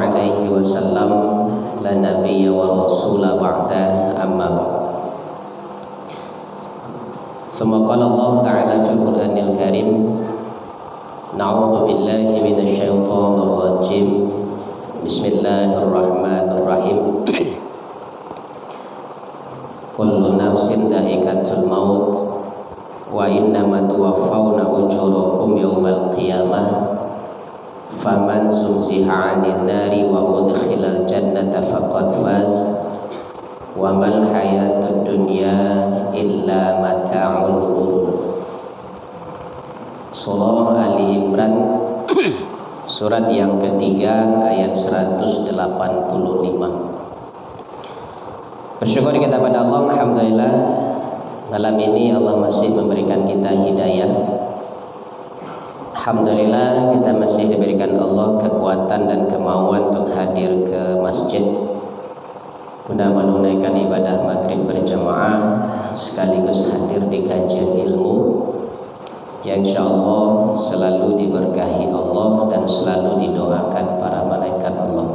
عليه وسلم لا نبي ورسول بعده أما بعد ثم قال الله تعالى في القرآن الكريم نعوذ بالله من الشيطان الرجيم بسم الله الرحمن الرحيم كل نفس ذائقة الموت وإنما توفون أجوركم يوم القيامة فمن زحزح عن النار وأدخل الجنة فقد فاز وما الحياة الدنيا إلا متاع الغرور. Surah Ali Imran surat yang ketiga ayat 185. Bersyukur kita pada Allah, alhamdulillah malam ini Allah masih memberikan kita hidayah. Alhamdulillah kita masih diberikan Allah kekuatan dan kemauan untuk hadir ke masjid guna menunaikan ibadah maghrib berjamaah sekaligus hadir di kajian ilmu yang insyaallah selalu diberkahi Allah dan selalu didoakan para malaikat Allah.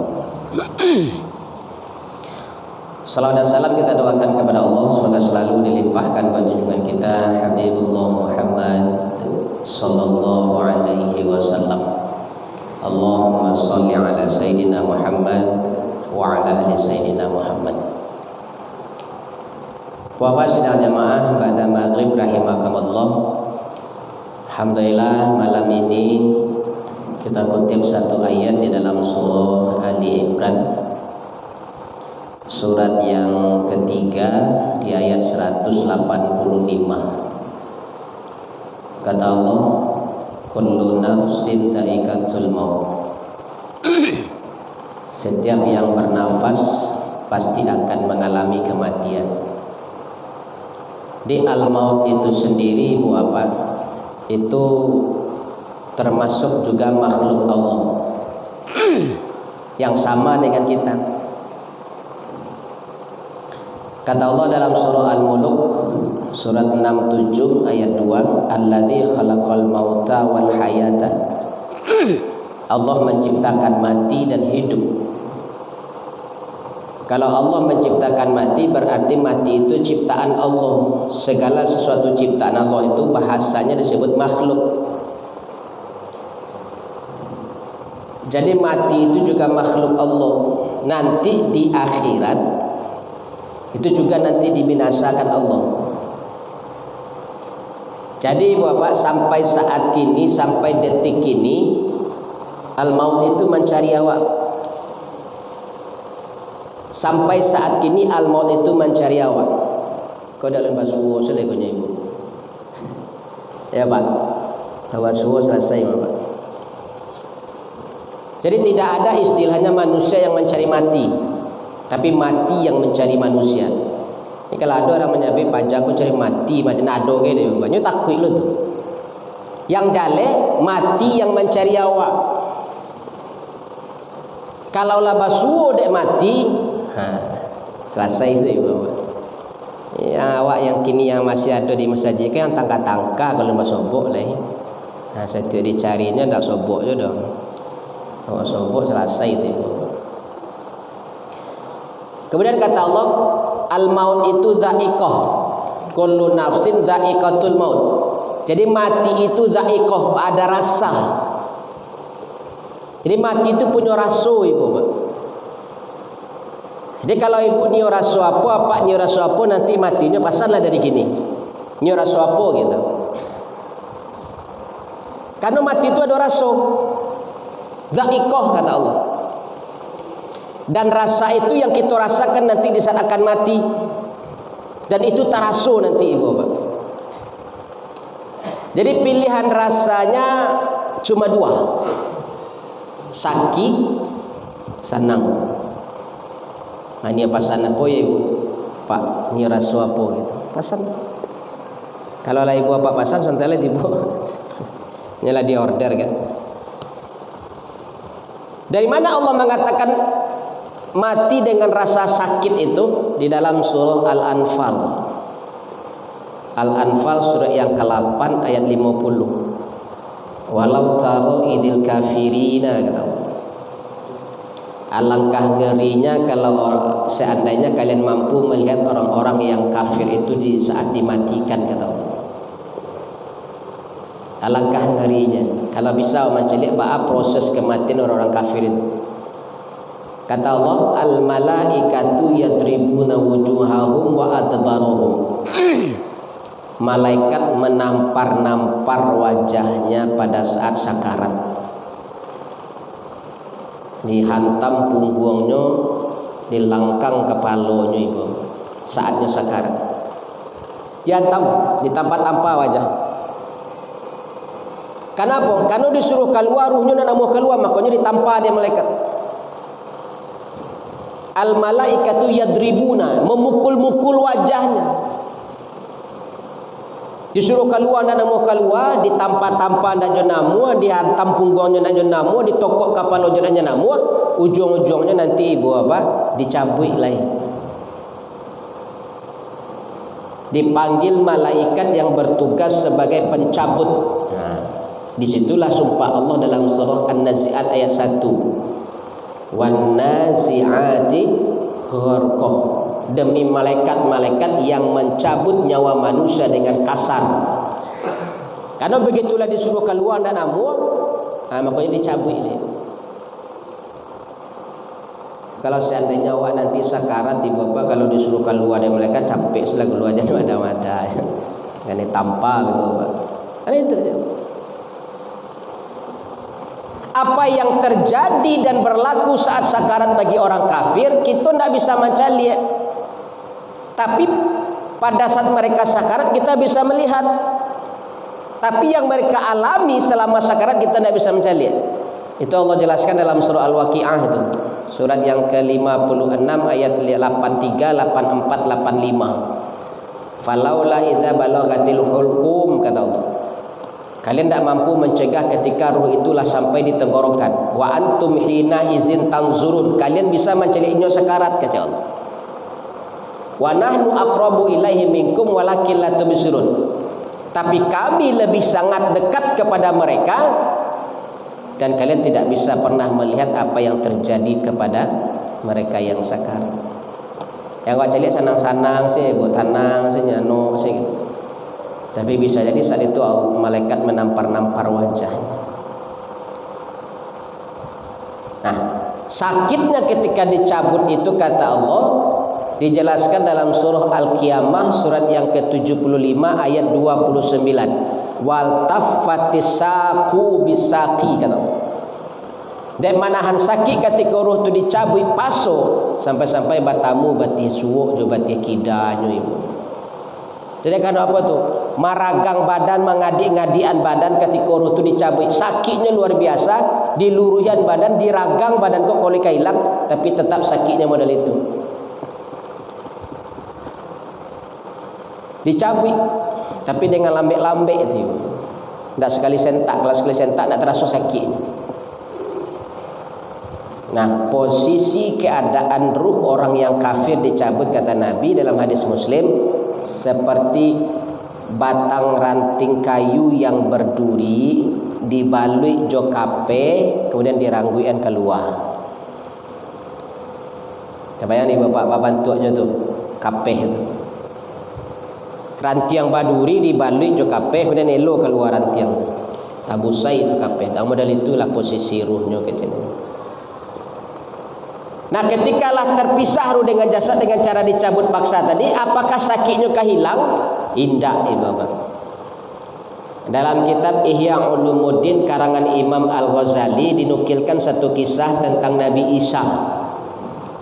Salawat dan salam kita doakan kepada Allah semoga selalu dilimpahkan pada junjungan kita Habibullah Muhammad sallallahu alaihi wasallam. Allahumma shalli ala sayyidina Muhammad wa ala ali sayyidina Muhammad. Bapak sidang jamaah pada maghrib rahimakumullah. Alhamdulillah malam ini kita kutip satu ayat di dalam surah Ali Imran surat yang ketiga di ayat 185. Kata Allah, kullu nafsin dha'iqatul maut. Setiap yang bernafas pasti akan mengalami kematian. Di al-maut itu sendiri Ibu apa? Itu termasuk juga makhluk Allah yang sama dengan kita. Kata Allah dalam surah Al-Mulk surat 67 ayat 2, alladzi khalaqal mauta wal hayata. Allah menciptakan mati dan hidup. Kalau Allah menciptakan mati berarti mati itu ciptaan Allah. Segala sesuatu ciptaan Allah itu bahasanya disebut makhluk. Jadi mati itu juga makhluk Allah. Nanti di akhirat itu juga nanti dibinasakan Allah. Jadi Bapak sampai saat kini, sampai detik ini al-maut itu mencari awak. Sampai saat kini al-maut itu mencari awak. Kau dalam basuh selegonya Ibu. Ya Pak. Basuh selesai Bapak. Jadi tidak ada istilahnya manusia yang mencari mati, tapi mati yang mencari manusia. Ini kalau ada orang menyebut pajak aku cari mati macam nado gitu, banyak takut lu tuh. Yang jale mati yang mencari awak. Kalau lah basuh dek mati, selesai itu Bapak. Ya awak yang kini yang masih ada di masjid kan yang tangka-tangka kalau mas sobok lah. Nah setiap dicarinya tak sobok je dah. Awak sobok selesai itu. Kemudian kata Allah, al-maut itu dha'iqah. Kullu nafsin dha'iqatul maut. Jadi mati itu dha'iqah, ada rasa. Jadi mati itu punya rasa Ibu. Jadi kalau Ibu ni rasa apa ni rasa apa nanti matinya pasallah dari gini. Ni rasa apa gitu. Karena mati itu ada rasa. Dha'iqah kata Allah. Dan rasa itu yang kita rasakan nanti di saat akan mati. Dan itu taraso nanti Ibu Bapak. Jadi pilihan rasanya cuma dua. Sakit, senang. Nah, ini pasan apa ya Ibu? Pak, ini rasa apa gitu. Pasan. Kalau lah Ibu apa pasan sementara Ibu nyala di order kan. Dari mana Allah mengatakan mati dengan rasa sakit itu? Di dalam surah Al-Anfal. Al-Anfal surah yang ke-8 ayat 50. Walau taro idil kafirina kata Allah. Alangkah ngerinya kalau seandainya kalian mampu melihat orang-orang yang kafir itu di saat dimatikan, kata Allah. Alangkah ngerinya kalau bisa mencelik ba'a proses kematian orang-orang kafir itu. Kata Allah, al malaikatu yadribuna wujuhahum wa adbarahum. Malaikat menampar-nampar wajahnya pada saat sakarat. Dihantam punggungnya, dilangkang kepalanya ibu saatnya sakarat. Dihantam, ditampak-tampak wajah. Kenapa? Karena disuruh keluar ruhnya dan mau keluar, makanya ditampak dia malaikat. Al malaikatu yadribuna, memukul-mukul wajahnya. Disuruh keluar dan mau keluar, ditampak-tampak dan jenamua, dihantam punggungnya dan jenamua, ditokok kepalanya dan jenamua, ujung-ujungnya nanti ibu apa? Dicabut lagi. Dipanggil malaikat yang bertugas sebagai pencabut. Nah, disitulah sumpah Allah dalam surah An-Nazi'at ayat 1. Wan nazi'ati gharqa. Demi malaikat-malaikat yang mencabut nyawa manusia dengan kasar. Karena begitulah disuruh keluar dan amuk, makanya dicabut ini. Kalau seandainya awak nanti sakarat tiba-tiba kalau disuruh keluar dari malaikat capek setelah keluarnya ada-ada. Kan ditampak begitu, Pak. Kan itu aja. Apa yang terjadi dan berlaku saat sakarat bagi orang kafir kita tidak bisa mencari, tapi pada saat mereka sakarat kita bisa melihat. Tapi yang mereka alami selama sakarat kita tidak bisa mencari. Itu Allah jelaskan dalam surah Al-Waqi'ah itu, surat yang ke-56 ayat 83, 84, 85. Falaula idza balagatil hulqum, kata Allah. Kalian tidak mampu mencegah ketika ruh itulah sampai di tenggorokan. Wa antum hina izin tanzurun. Kalian bisa menceliknya sekarat, kata Allah. Wa nahnu aqrabu ilaihi minkum walakin la tubsirun. Tapi kami lebih sangat dekat kepada mereka dan kalian tidak bisa pernah melihat apa yang terjadi kepada mereka yang sekarat. Yang kau celik senang-senang sih, buat tenang sih, nyano sih gitu. Tapi bisa jadi saat itu malaikat menampar-nampar wajahnya. Nah, sakitnya ketika dicabut itu, kata Allah, dijelaskan dalam surah Al-Qiyamah surat yang ke-75 ayat 29. Wal taffatis saqu bisaqi, kata Allah. Dan manahan sakit ketika ruh itu dicabut paso sampai-sampai batamu batih suwuk jo batih kidanyo ibu. Jadi kan apa tuh? Maragang badan, mengadik-ngadian badan ketika ruh itu dicabut. Sakitnya luar biasa, diluruhan badan, diragang badan kok kalau hilang, tapi tetap sakitnya model itu. Dicabut, tapi dengan lambek-lambek itu. Tidak sekali sentak, kalau sekali sentak tidak terasa sakit. Nah, posisi keadaan ruh orang yang kafir dicabut, kata Nabi dalam hadis Muslim, seperti batang ranting kayu yang berduri dibalui jo kape kemudian dirangguian keluar. Kebayang nih bapak bantuannya tuh kape itu. Rantiang baduri dibalui jo kape kemudian elo keluar rantiang. Tabusai itu kape. Tak modal itulah posisi ruhnya kecil. Nah, ketikalah terpisah ruh dengan jasad dengan cara dicabut paksa tadi, apakah sakitnya kehilang? Indah, Bapak. Dalam kitab Ihya Ulumuddin karangan Imam Al-Ghazali dinukilkan satu kisah tentang Nabi Isa.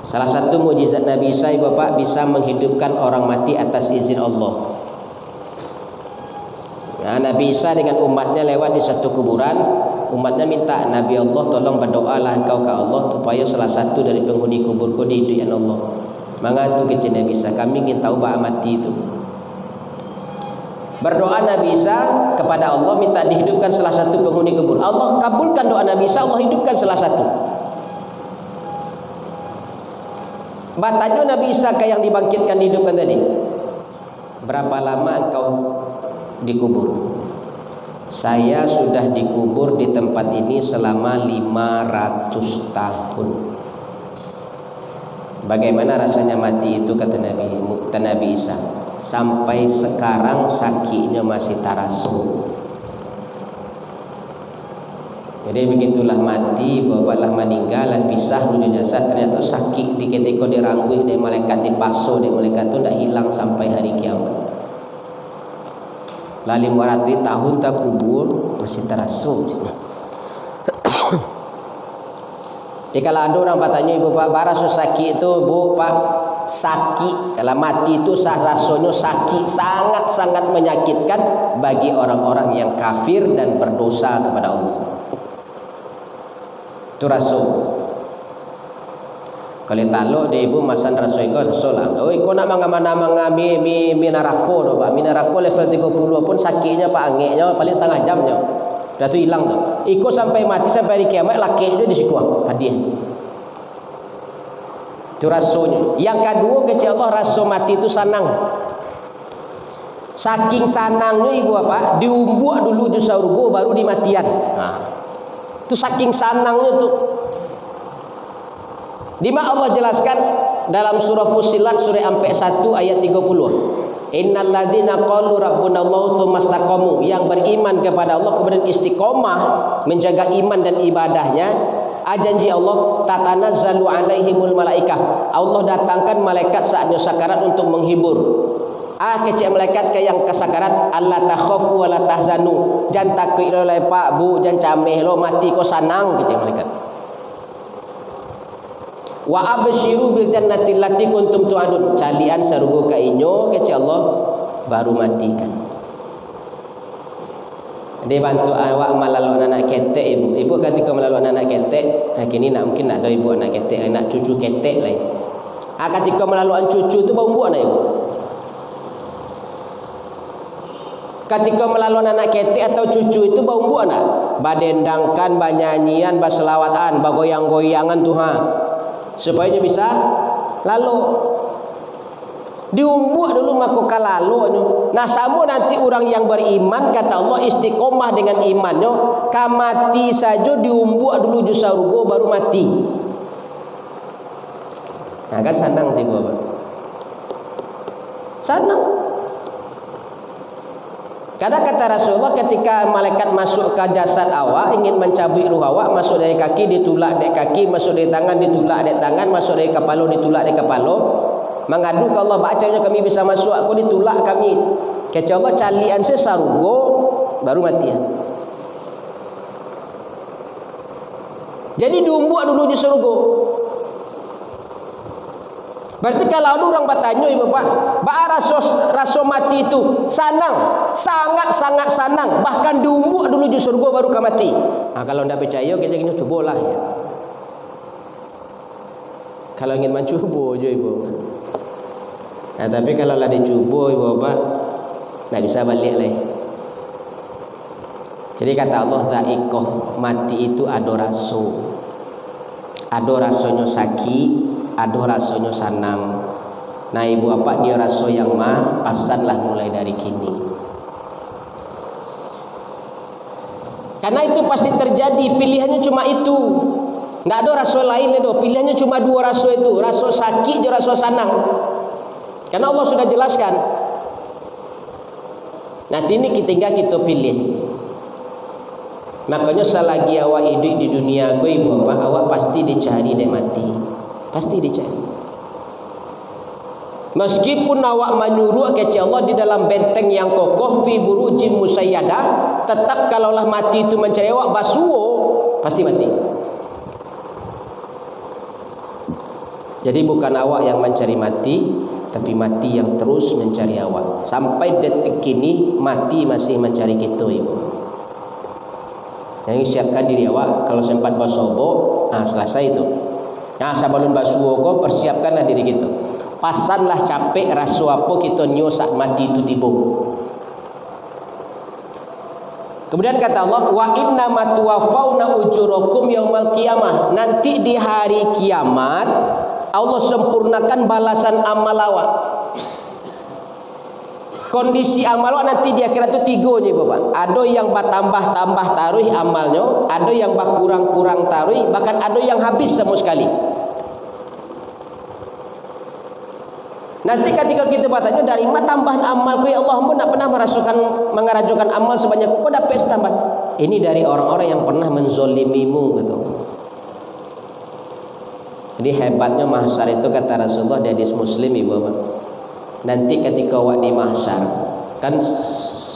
Salah satu mukjizat Nabi Isa, Bapak, bisa menghidupkan orang mati atas izin Allah. Nah, Nabi Isa dengan umatnya lewat di satu kuburan. Umatnya minta, Nabi Allah tolong berdoalah engkau ke Allah supaya salah satu dari penghuni kuburku dihidupkan Allah. Maka itu kecil Nabi Isa, kami ingin tahu bahwa mati itu. Berdoa Nabi Isa kepada Allah minta dihidupkan salah satu penghuni kubur. Allah kabulkan doa Nabi Isa, Allah hidupkan salah satu. Batanya Nabi Isa yang dibangkitkan dihidupkan tadi. Berapa lama engkau dikubur? Saya sudah dikubur di tempat ini selama 500 tahun. Bagaimana rasanya mati itu, kata Nabi Isa, sampai sekarang sakitnya masih tarasu. Jadi begitulah mati, bawalah meninggal, pisah wujud jasad. Ternyata sakit di ketika dirangkui dari malaikat, dipaso dari malaikat itu tidak hilang sampai hari kiamat. Lalu 500 tahun tak kubur masih terasuk. Jadi kalau ada orang bertanya, ibu pak, rasa sakit itu, bu pak, sakit kalau mati itu rasanya sakit, sangat-sangat menyakitkan bagi orang-orang yang kafir dan berdosa kepada Allah. Itu rasul. Kalau taluk dia ibu masan rasul iko rasul lah. Oh iko nak manga mi narako do pak. Mi narako level 30 pun sakitnya pak, angeknya paling setengah jamnya. Dah tu hilang tu. Iko sampai mati sampai hari kiamat laki dia disikuang hadiah. Itu rasulnya. Yang kedua kecil Allah, rasul mati itu sanang. Saking sanangnya ibu apa? Diumbuk dulu di surga baru dimatian. Nah. Itu saking sanangnya tuh. Di mana Allah jelaskan dalam surah Fussilat surah 1 ayat 30. Innal ladzina qalu rabbunallahu tsumma istaqamu, yang beriman kepada Allah kemudian istiqomah menjaga iman dan ibadahnya, janji Allah tatanazzalu alaihimul malaikah, Allah datangkan malaikat saatnya sakarat untuk menghibur. Kecil malaikat ke yang kesakarat, Allah takhafu wa la tahzanu, jangan takut oleh pak bu, jangan cameh lo mati kau sanang, kecil malaikat. Wa absyiru bil jannati allati kuntum tu'adun, calian sarugo ka inyo kecil Allah baru matikan. Dia bantu awak melalui anak ketek ibu. Ibu ketika melalui anak ketek, kini nak mungkin nak ada ibu anak ketek, anak cucu ketek lain. Ketika melalui cucu tu bau buat nak ibu. Ketika melalui anak ketek atau cucu itu bau buat nak. Badendangkan, banyanyian, baselawatan, bagoyang-goyangan Tuhan. Supaya dia bisa lalu. Diumbuk dulu mahkota lalu. Nah sama nanti orang yang beriman kata Allah istiqomah dengan imannya, kamati saja diumbuk dulu di surga baru mati. Nah kan sanang tiba apa? Sanang. Kadang kata Rasulullah ketika malaikat masuk ke jasad awak ingin mencabut ruh awak, masuk dari kaki ditulak dari kaki, masuk dari tangan ditulak dari tangan, masuk dari kepala ditulak dari kepala. Mengadu ke Allah, bacanya kami bisa masuk, aku ditulak kami. Kecil Allah calian saya sarugo baru mati. Jadi diumbuk dulu di surga. Berarti kalau ada orang bertanya ibu pak, rasul mati itu sanang, sangat sanang, bahkan diumbuk dulu di surga baru ke mati. Nah, kalau tidak percaya kita kena cubalah ya. Kalau ingin mencuba je ibu. Nah, tapi kalau lah dicuba ibu bapak, tak bisa balik lagi. Jadi kata Allah za'iqah, mati itu ada rasul. Ada rasanya sakit, ada rasanya sanang. Nah ibu bapak dia rasul yang mah pasanlah mulai dari kini. Karena itu pasti terjadi, pilihannya cuma itu. Tidak ada rasul lain itu, pilihannya cuma dua rasul itu, rasul sakit dan rasul sanang. Karena Allah sudah jelaskan. Nanti ini kita pilih. Makanya selagi awak hidup di dunia gue ibu bapak, awak pasti dicari dan mati. Pasti dicari. Meskipun awak menyuruh kecil Allah di dalam benteng yang kokoh fi burujin musayyadah, tetap kalaulah mati itu mencari awak basuo, pasti mati. Jadi bukan awak yang mencari mati, tapi mati yang terus mencari awak. Sampai detik ini mati masih mencari kita ibu. Yang siapkan diri awak, kalau sempat basobo, selesai itu. Nah sebelum basuh kau persiapkanlah diri kita. Pasanlah capek rasu apa kita nyo saat mati itu tiba. Kemudian kata Allah, wa inna ma tuwaffawna ujurakum yaumal qiyamah. Nanti di hari kiamat Allah sempurnakan balasan amal awak. Kondisi amal awak nanti di akhirat itu tiga nih bapak. Ada yang bertambah-tambah taruh amalnya, ada yang berkurang-kurang taruh, bahkan ada yang habis sama sekali. Nanti ketika kita bertanya dari mana tambahan amalku ya Allah, ampun nak pernah mengerajukan amal sebanyak kau dapat setambahan. Ini dari orang-orang yang pernah menzolimimu gitu. Jadi hebatnya mahsyar itu kata Rasulullah di hadis Muslim ibu bapak. Nanti ketika awak di mahsyar kan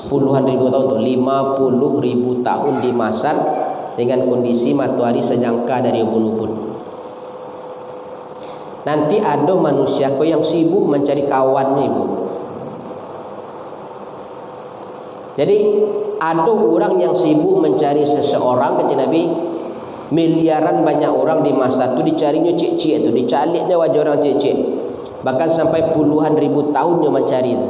puluhan ribu tahun tuh 50.000 tahun di mahsyar dengan kondisi matahari sejangka dari ubun-ubun. Nanti ada manusia yang sibuk mencari kawannya ibu. Jadi ada orang yang sibuk mencari seseorang, kata Nabi, miliaran banyak orang di masa itu dicarinya cik-cik itu, dicaliknya wajah orang cik-cik. Bahkan sampai puluhan ribu tahunnya mencari itu.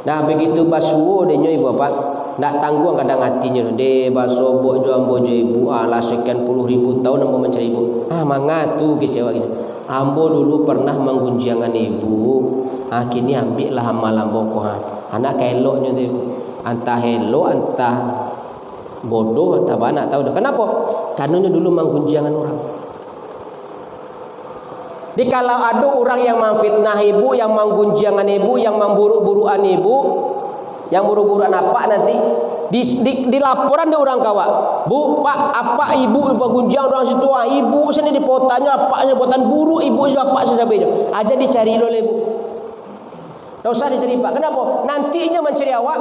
Nah begitu basuo dia ibu bapak, nak tanggung kadang hatinya de baso bojo ambo ibu lah sekian puluh ribu tahun ambo mencari ibu. Mangatu kecewa gini. Ambo dulu pernah menggunjingan ibu. Kini ambil lah amal ambo ko. Anak keloknya tu ibu. Antah hello, antah bodoh, antah banak tahu dah. Kenapa? Kanunya dulu menggunjingan orang. Jadi kalau ada orang yang memfitnah ibu, yang menggunjingan ibu, yang memburu-buruan ibu, yang buru-buruan apa nanti di laporan di orang kawa. Bu, pak, apa ibu bergunjang orang situ? Ibu sini dipotanya apa nyebutan buru ibu apa sesabinya. Aja dicari oleh ibu. Tak usah dicari pak. Kenapa? Nantinya mencari awak.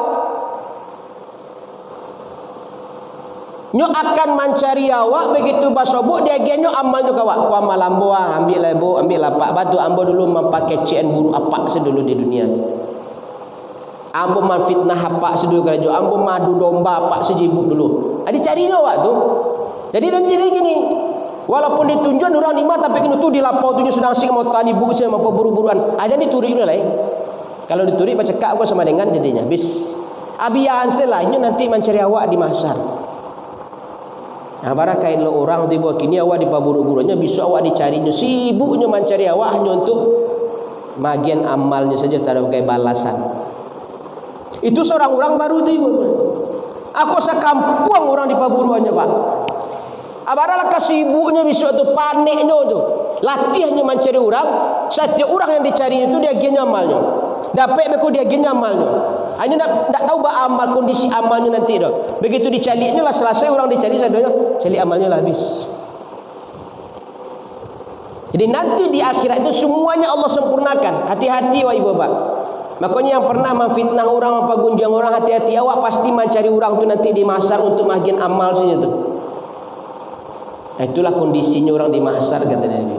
Nyo akan mencari awak begitu basobuk dia genyo amal nyo kawak. Ku amal ambo ambil lah ibu, ambil lah pak batu ambo dulu memakai CN buru apa sedulu di dunia. Ambo memfitnah apa sedulu kerajaan, ambo madu domba apa sejibuk dulu. Dicari awak tu. Jadi dan jadi gini. Walaupun ditunjuk orang lima tapi kena tu dilapau tu sedang sing mau tani ibu saya mau buru-buruan. Aja dituri dulu lah. Kalau dituri baca cekak aku sama dengan jadinya bis. Abian selainya nanti mencari awak di mahsyar. Barang kain lo orang tiba kini awak di paburu-burunya bisa awak dicarinya sibuknya mencari awak hanya untuk bagian amalnya saja tak ada kayak balasan. Itu seorang orang baru tiba. Aku sekampung orang di paburuannya pak. Abaralah kesibuknya bisa tu paniknya tu. Latihannya mencari orang. Setiap orang yang dicari itu dia gini amalnya. Dapat beku dia gini amalnya. Hanya tak tahu bah amal kondisi amalnya nanti dah. Begitu dicaliknya lah selesai orang dicari sadanya calik amalnya lah habis. Jadi nanti di akhirat itu semuanya Allah sempurnakan. Hati-hati wahai bapak. Makanya yang pernah memfitnah orang apa gunjang orang hati-hati awak pasti mencari orang tu nanti di mahsyar untuk bagian amal saja tu. Itulah kondisinya orang di mahsyar kata Nabi.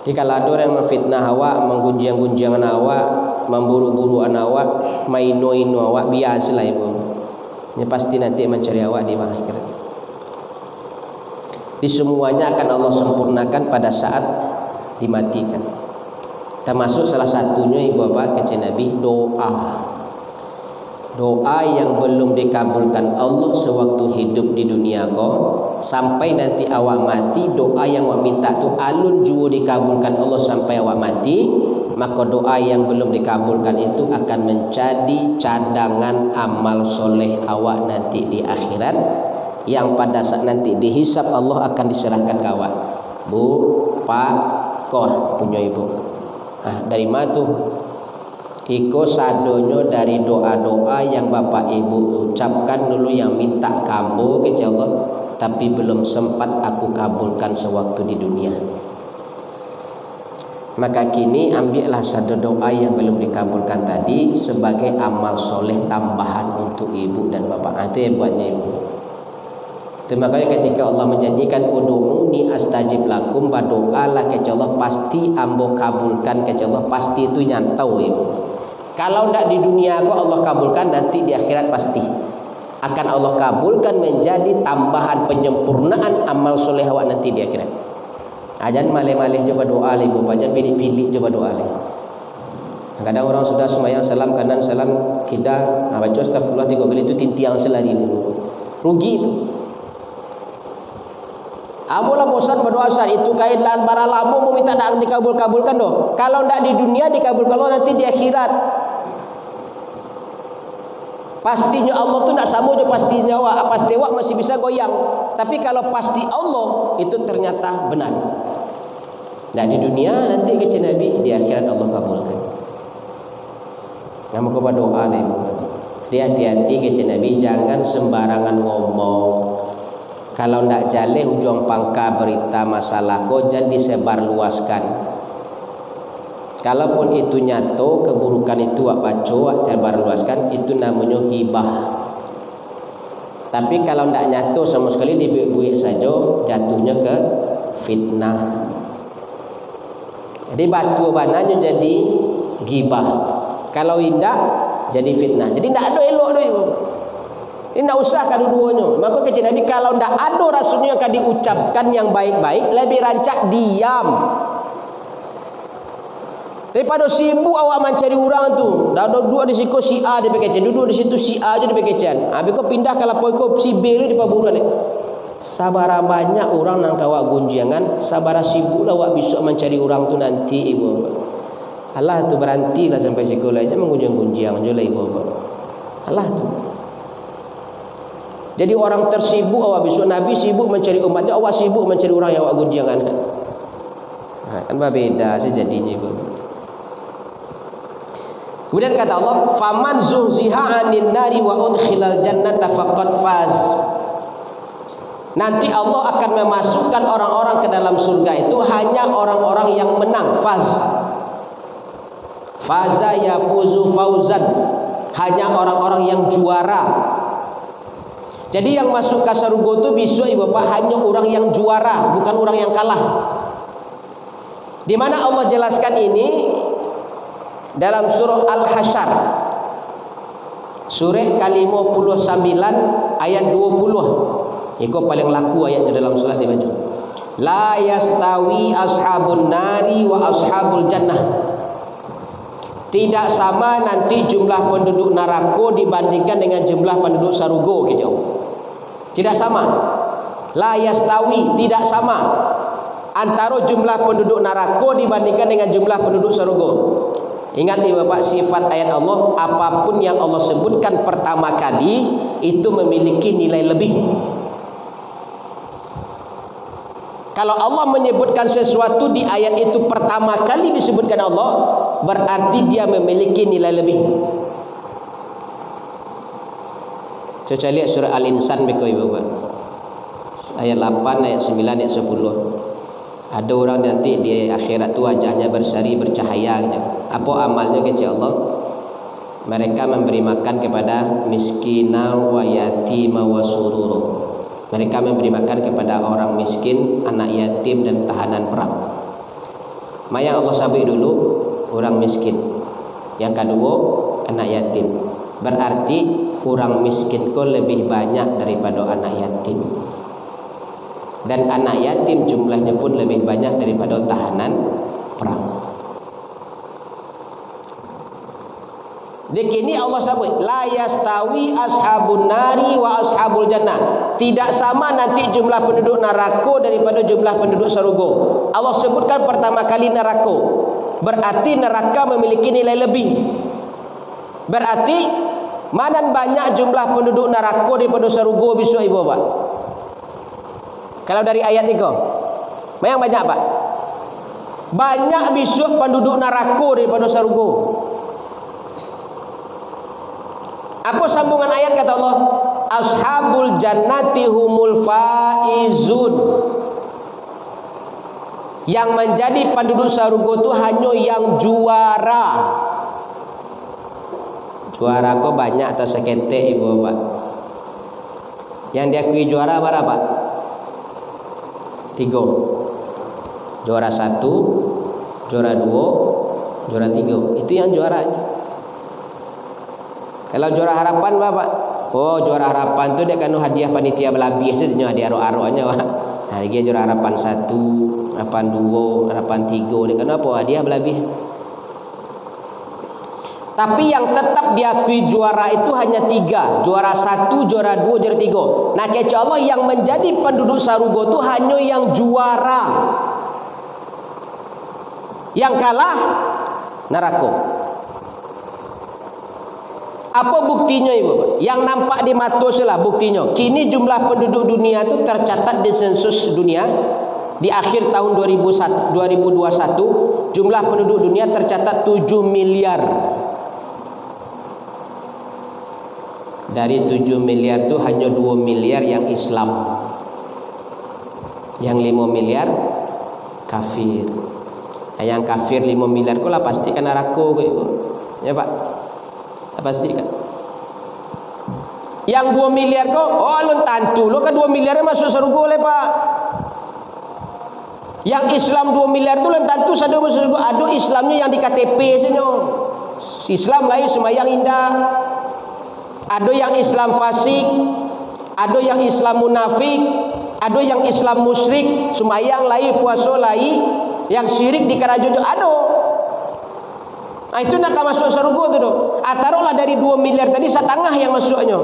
Jadi kalau ada orang yang memfitnah awak, menggunjang-gunjangan awak, memburu-buruan awak, maino-ino awak, biasalah ibu. Ini pasti nanti mencari awak di akhirat. Di semuanya akan Allah sempurnakan pada saat dimatikan. Termasuk salah satunya ibu bapak kata Nabi doa. Doa yang belum dikabulkan Allah sewaktu hidup di dunia kau sampai nanti awak mati, doa yang awak minta tu alun jua dikabulkan Allah sampai awak mati, maka doa yang belum dikabulkan itu akan menjadi cadangan amal soleh awak nanti di akhirat, yang pada saat nanti dihisap Allah akan diserahkan ke awak. Bu, pak, kau punya ibu. Dari mana tu? Iko sadonyo dari doa-doa yang bapak ibu ucapkan dulu yang minta kamu ke Allah, tapi belum sempat aku kabulkan sewaktu di dunia. Maka kini ambillah satu doa yang belum dikabulkan tadi sebagai amal soleh tambahan untuk ibu dan bapak. Itu yang buatnya ibu. Makanya ketika Allah menjanjikan ud'uni astajib lakum, berdoalah ke Allah pasti ambo kabulkan ke Allah, pasti itu nyantau ibu. Kalau tidak di dunia kau Allah kabulkan, nanti di akhirat pasti akan Allah kabulkan menjadi tambahan penyempurnaan amal soleh awak nanti di akhirat. Ajan malih-malih coba doa ibu, baca pilih-pilih coba doa leh. Kadang orang sudah sembahyang salam kanan salam kidal, baca astagfirullah 3 kali itu tintiang selari dulu. Rugi itu. Apalah bosan berdoa saat itu kain lan bara lamu mau minta nak dikabulkan doh. Kalau tidak di dunia dikabulkan Allah nanti di akhirat. Pastinya Allah tu nak sama je pastinya awak, pasti awak masih bisa goyang. Tapi kalau pasti Allah itu ternyata benar. Nah di dunia nanti kata Nabi, di akhirat Allah kabulkan. Nama kau berdoa lah ibu. Dia hati-hati kata Nabi, jangan sembarangan ngomong. Kalau ndak jaleh ujung pangkal berita masalah kau jangan disebarluaskan. Kalaupun itu nyato keburukan itu wak baca wak sebarluaskan, itu namanya hibah. Tapi kalau ndak nyato sama sekali dibuik-buik saja, jatuhnya ke fitnah. Jadi batu bananya jadi gibah. Kalau indak jadi fitnah. Jadi ndak ada elok tu. Ini ndak usah kedua-duanya. Maka kata Nabi, kalau ndak ada rasanya akan diucapkan yang baik-baik, lebih rancak diam. Daripada sibuk awak mencari orang tu. Dah duduk di situ si A dia pakai can, duduk di situ si A je dia pakai can. Habis kau pindah kalau kau si B tu di paburan ni. Sabara banyak orang nang kawak gunjangan, sabara sibuklah awak besok mencari orang tu nanti ibu. Allah tu berhentilah sampai sekolah aja menggunjang-gunjang je lah ibu. Allah tu. Jadi orang tersibuk awak besok, Nabi sibuk mencari umatnya, awak sibuk mencari orang yang awak gunjangan. Kan berbeda sejadinya ibu. Kemudian kata Allah, "Faman zuhziha 'anil nari wa udkhilal jannata faqad faz." Nanti Allah akan memasukkan orang-orang ke dalam surga itu hanya orang-orang yang menang, faz. Faza yafuzu fauzan, hanya orang-orang yang juara. Jadi yang masuk ke surga itu bisa ibu bapak hanya orang yang juara, bukan orang yang kalah. Di mana Allah jelaskan ini dalam surah Al-Hasyr, surah ke-59 ayat 20. Itu paling laku ayatnya dalam surat dibaca. La yastawi ashabun nari wa ashabul jannah. Tidak sama nanti jumlah penduduk neraka dibandingkan dengan jumlah penduduk surga gitu. Tidak sama. La yastawi, tidak sama antara jumlah penduduk neraka dibandingkan dengan jumlah penduduk surga. Ingat nih Bapak, sifat ayat Allah, apapun yang Allah sebutkan pertama kali itu memiliki nilai lebih. Kalau Allah menyebutkan sesuatu di ayat itu pertama kali disebutkan Allah, berarti dia memiliki nilai lebih. Coba lihat surah Al-Insan Bapak. Ayat 8, ayat 9, ayat 10. Ada orang nanti di akhirat tu wajahnya berseri bercahaya. Apa amalnya kata Allah? Mereka memberi makan kepada miskina wa yatima wa sururu. Mereka memberi makan kepada orang miskin, anak yatim dan tahanan perang. Maya Allah sabit dulu orang miskin. Yang kedua anak yatim. Berarti orang miskin kau lebih banyak daripada anak yatim. Dan anak yatim jumlahnya pun lebih banyak daripada tahanan perang. Di sini Allah sebut la yastawi ashabun nari wa ashabul jannah. Tidak sama nanti jumlah penduduk neraka daripada jumlah penduduk surga. Allah sebutkan pertama kali neraka. Berarti neraka memiliki nilai lebih. Berarti mana banyak jumlah penduduk neraka daripada surga besok ibu bapak? Kalau dari ayat ini yang banyak pak? Banyak besok penduduk neraka daripada surga. Apa sambungan ayat kata Allah? Ashabul jannati humul faizun. Yang menjadi penduduk surga itu hanya yang juara. Juara kok banyak atau seketek ibu bapak? Yang diakui juara berapa? 3. Juara 1, juara 2, juara 3. Itu yang juaranya. Kalau juara harapan bapak, oh juara harapan tu dia kan hadiah panitia belabih saja, hadiah aro-aronya pak. Nah, dia juara harapan 1, harapan 2, harapan 3, dia kan apa hadiah belabih. Tapi yang tetap diakui juara itu hanya 3, juara 1, juara 2, juara 3. Nah, kata Allah yang menjadi penduduk surga itu hanya yang juara. Yang kalah neraka. Apa buktinya ibu? Yang nampak di mata salah buktinya. Kini jumlah penduduk dunia itu tercatat di sensus dunia Di akhir tahun 2021 jumlah penduduk dunia tercatat 7 miliar. Dari 7 miliar itu hanya 2 miliar yang Islam. Yang 5 miliar kafir. Yang kafir 5 miliar lah pasti kan neraka gitu. Ya Pak. Pasti kan. Yang 2 miliar oh lu tantu lu kan 2 miliar masuk surga le Pak. Yang Islam 2 miliar tu lu tantu sadu masuk surga. Aduh Islamnya yang di KTP senyo. Islam lain semayang indah. Ada yang Islam fasik, ada yang Islam munafik, ada yang Islam musyrik, semayang lain, puasa lain, yang syirik di karajojo ada. Nah, itu nak masuk surga tu doh. Taruhlah dari 2 miliar tadi setengah yang masuknya.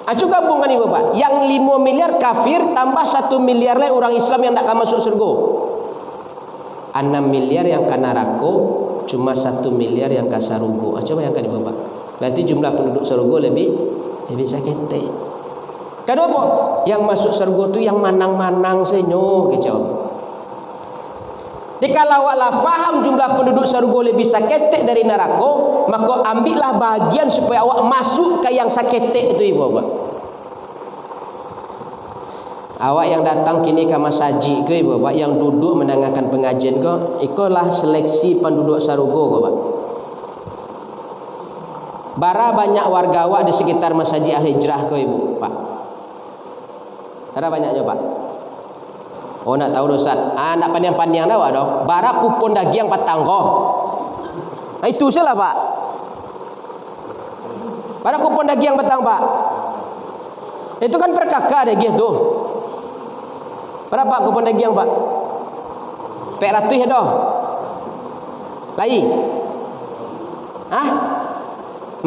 Acu gabungan ni Bapak. Yang 5 miliar kafir tambah 1 miliar lagi orang Islam yang tak akan masuk surga. 6 miliar yang ke neraka, cuma 1 miliar yang ke surga. Coba bayangkan ni Bapak. Berarti jumlah penduduk surga lebih sakit. Kenapa? Yang masuk surga tu yang manang-manang senyo kecau. Kalau awak faham jumlah penduduk surga lebih sakit dari neraka, maka ambillah bahagian supaya awak masuk ke yang sakit itu ibu Bapak. Awak yang datang kini ke masjid ke ibu Bapak, yang duduk mendengarkan pengajian ke, itulah seleksi penduduk surga Bapak. Bara banyak warga awak di sekitar masjid Al-Hijrah ke ibu Pak. Bara banyaknya Pak. Oh nak tahu Ustaz. Nak pandang-pandang dah awak dah. Bara kupon daging patang kau. Itu salah Pak. Bara kupon daging patang Pak. Itu kan perkakak daging tu. Berapa kupon daging Pak? 400 dah. Lai.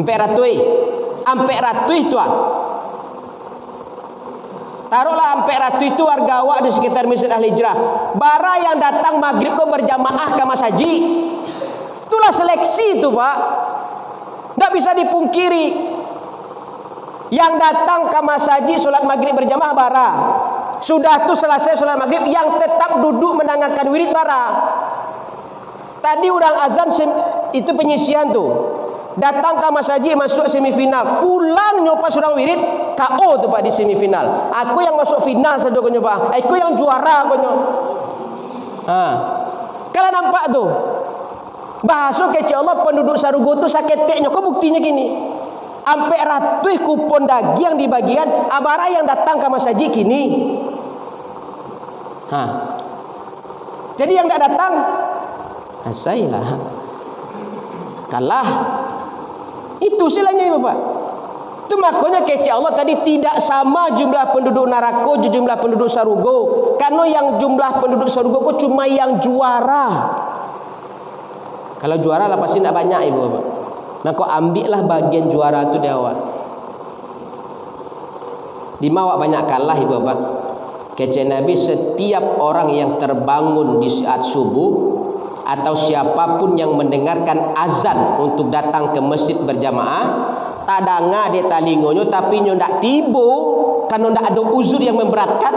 400. 400 tu ah. Taruhlah 400 itu warga awak di sekitar Masjid Al-Hijrah. Bara yang datang maghrib kau berjamaah ke masjid. Itulah seleksi itu Pak. Tak bisa dipungkiri. Yang datang ke masjid solat maghrib berjamaah bara. Sudah tu selesai solat maghrib, yang tetap duduk mendengarkan wirid bara. Tadi orang azan itu penyisian tu. Datang ke masjid masuk semifinal, pulang nyoba surang wirid KO tu Pak di semifinal. Aku yang masuk final satu ko nyoba. Aku yang juara ko nyo. Kalau nampak tu. Bahasa kecil Allah penduduk sarugo tu sakit teknya. Kok buktinya gini? Sampai ratus kupon daging yang dibagikan abara yang datang ke masjid kini. Jadi yang tak datang asailah kalah. Itu silanya Bapak. Itu makanya kecil Allah tadi tidak sama jumlah penduduk neraka jumlah penduduk surga. Karena yang jumlah penduduk surga itu cuma yang juara. Kalau juara lah pasti tidak banyak ibu Bapak. Maka ambillah bagian juara itu di awal. Di mawak banyak kalah ibu Bapak. Kecil Nabi, setiap orang yang terbangun di saat subuh atau siapapun yang mendengarkan azan untuk datang ke masjid berjamaah, tadanga dia talingonyo tapi nyo ndak tibo karena ndak ada uzur yang memberatkan.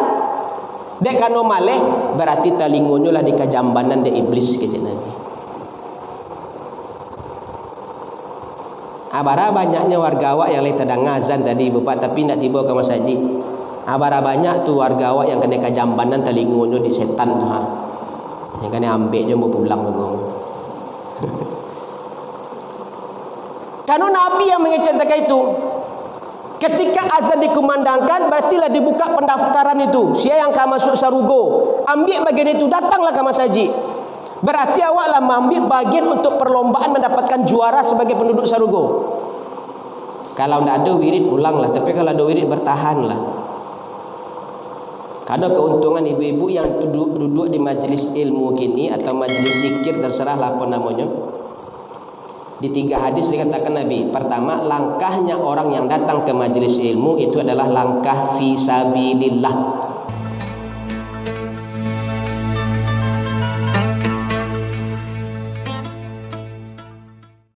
Dek kano maleh berarti talingonyo lah di kajambanan de iblis kecil Nabi. Abara banyaknya warga awak yang lagi tadanga azan tadi Bapak tapi ndak tibo ke masjid. Abara banyak tu warga awak yang kena kajambanan talingonyo di setan tu yang kan ambil je mau pulang begong. Karena Nabi yang menceritakan itu, ketika azan dikumandangkan, berarti lah dibuka pendaftaran itu. Siapa yang akan masuk sarugo, ambil bagian itu, datanglah ke masjid. Berarti awak lah mengambil bagian untuk perlombaan mendapatkan juara sebagai penduduk sarugo. Kalau tidak ada wirid pulanglah, tapi kalau ada wirid bertahanlah. Ada keuntungan ibu-ibu yang duduk di majlis ilmu gini atau majlis zikir, terserahlah apa namanya. Di 3 hadis dikatakan Nabi, pertama, langkahnya orang yang datang ke majlis ilmu itu adalah langkah fi sabilillah.